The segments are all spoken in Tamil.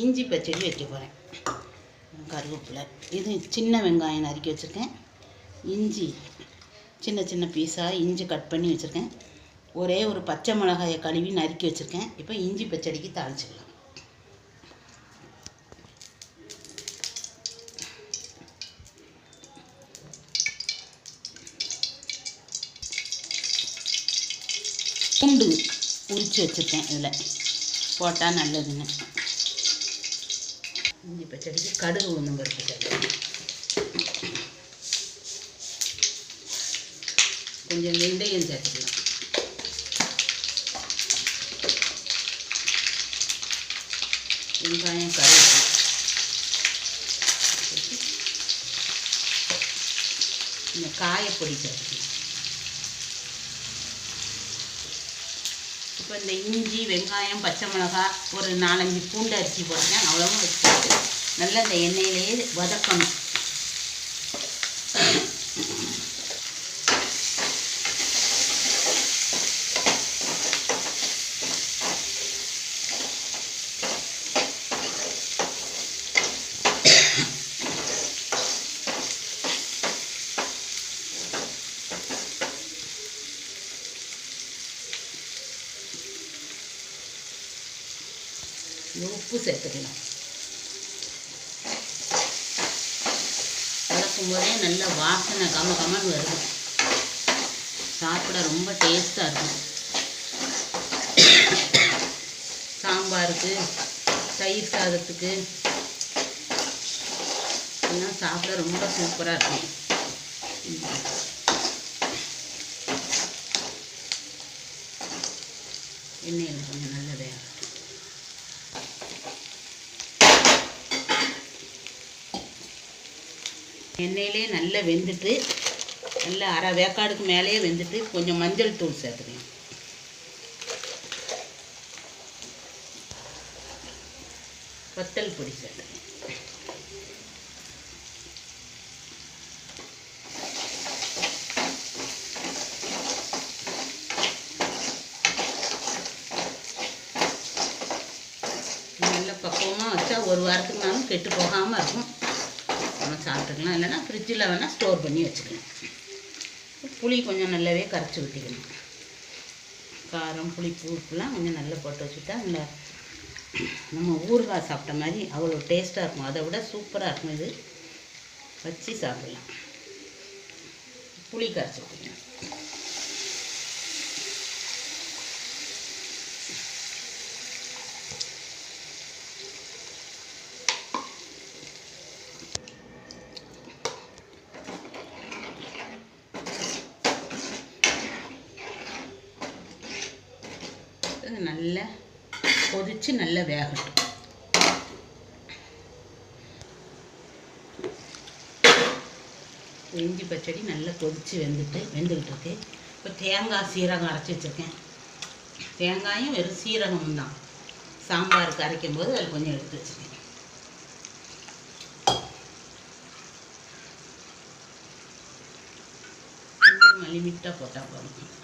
இஞ்சி பச்சடி வைக்க போகிறேன். கருவேப்பிலை, இது சின்ன வெங்காயம் நறுக்கி வச்சுருக்கேன். இஞ்சி சின்ன சின்ன பீஸாக இஞ்சி கட் பண்ணி வச்சுருக்கேன். ஒரே ஒரு பச்சை மிளகாயை கழுவி நறுக்கி வச்சுருக்கேன். இப்போ இஞ்சி பச்சடிக்கு தாளிச்சிடலாம். பூண்டு உரித்து வச்சுருக்கேன். இதில் போட்டால் நல்லதுன்னு. இஞ்சி பச்சடிக்கு கடுகு உளுந்தம் பருப்பு சேர்க்கலாம். கொஞ்சம் வெந்தயம் சேர்த்துக்கலாம். வெங்காயம் கருவேப்பிலை இந்த காயப்பொடி சேர்த்துக்கலாம். இப்போ இந்த இஞ்சி வெங்காயம் பச்சை மிளகாய் ஒரு 4-5 பூண்டு அரிசி போட்டேன். அவ்வளோவும் வச்சுட்டு நல்லா இந்த எண்ணெயிலேயே வதக்கணும். உப்பு சேர்த்துக்கலாம். வதக்கும் போதே நல்ல வாசனை கமன்னு வருது. சாப்பிட ரொம்ப டேஸ்ட்டாக இருக்கும். சாம்பாருக்கு, தயிர் சாதத்துக்கு எல்லாம் சாப்பிட ரொம்ப சூப்பராக இருக்கும். எண்ணெயில் கொஞ்சம் நல்ல வேகம். எண்ணெயிலே நல்லா வெந்துட்டு நல்லா அரை வேக்காடுக்கு மேலேயே வெந்துட்டு கொஞ்சம் மஞ்சள் தூள் சேர்த்துக்கலாம். வத்தல் பொடி சேர்த்துக்கலாம். நல்ல பக்குவமாக வச்சா ஒரு வாரத்துக்குனாலும் கெட்டு போகாமல் இருக்கும். சாப்பிட்டுக்கலாம். இல்லைன்னா ஃப்ரிட்ஜில் வேணால் ஸ்டோர் பண்ணி வச்சுக்கலாம். புளி கொஞ்சம் நல்லாவே கரைச்சி ஊற்றிக்கணும். காரம் புளிப்பு உப்புலாம் கொஞ்சம் நல்லா போட்டு வச்சுட்டா இந்த நம்ம ஊறுகாய் சாப்பிட்ட மாதிரி அவ்வளோ டேஸ்ட்டாக இருக்கும். அதை விட சூப்பராக இருக்கும். இது வச்சு சாப்பிடலாம். புளி கரைச்சி ஊற்றிக்கணும். நல்லா கொதித்து நல்லா வேகட்டும். இஞ்சி பச்சடி நல்லா கொதித்து வெந்துக்கிட்டு இருக்கு. இப்போ தேங்காய் சீரகம் அரைச்சி வச்சுருக்கேன். தேங்காயும் வெறும் சீரகமும் தான். சாம்பாருக்கு அரைக்கும் போது அதில் கொஞ்சம் எடுத்து வச்சுருக்கேன். கொஞ்சம் லிமிட்டாக போட்டால் போதும்.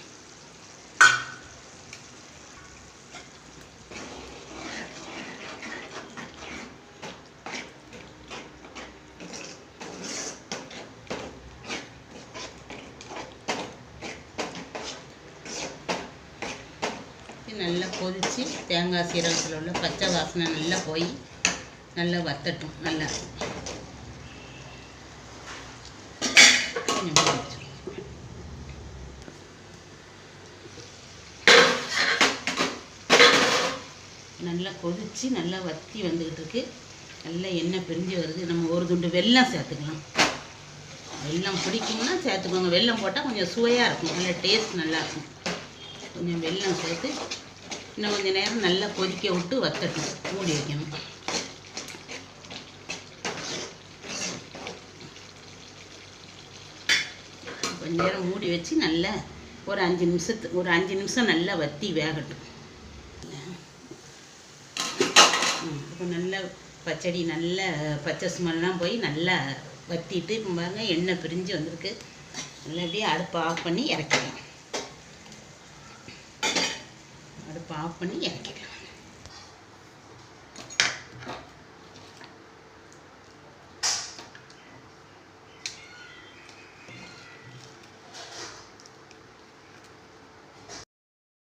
நல்லா கொதித்து தேங்காய் சீரகத்தில் உள்ள பச்சை வாசனை நல்லா போய் நல்லா வத்தட்டும். நல்லா நல்லா கொதித்து நல்லா வத்தி வந்துக்கிட்டு இருக்கு. நல்லா எண்ணெய் பிரிஞ்சு வருது. நம்ம ஒரு துண்டு வெல்லம் சேர்த்துக்கலாம். வெல்லம் பிடிக்கும்னா சேர்த்துக்கோங்க. வெல்லம் போட்டால் கொஞ்சம் சுவையாக இருக்கும். நல்லா டேஸ்ட் நல்லாயிருக்கும். கொஞ்சம் வெல்லம் சேர்த்து இன்னும் கொஞ்சம் நேரம் நல்லா கொதிக்க விட்டு வத்தட்டும். மூடி வைக்கணும். கொஞ்சம் நேரம் மூடி வச்சு நல்லா ஒரு 5 நிமிஷம் நல்லா வத்தி வேகட்டும். இப்போ நல்லா பச்சடி நல்லா பச்சை ஸ்மெல்லாம் போய் நல்லா வத்திட்டு இப்போ பாருங்க எண்ணெய் பிரிஞ்சு வந்திருக்கு. நல்லா அப்படியே அடுப்பை ஆஃப் பண்ணி இறக்கிடலாம். அடுப்பை ஆஃப் பண்ணி இறக்கிடலாம்.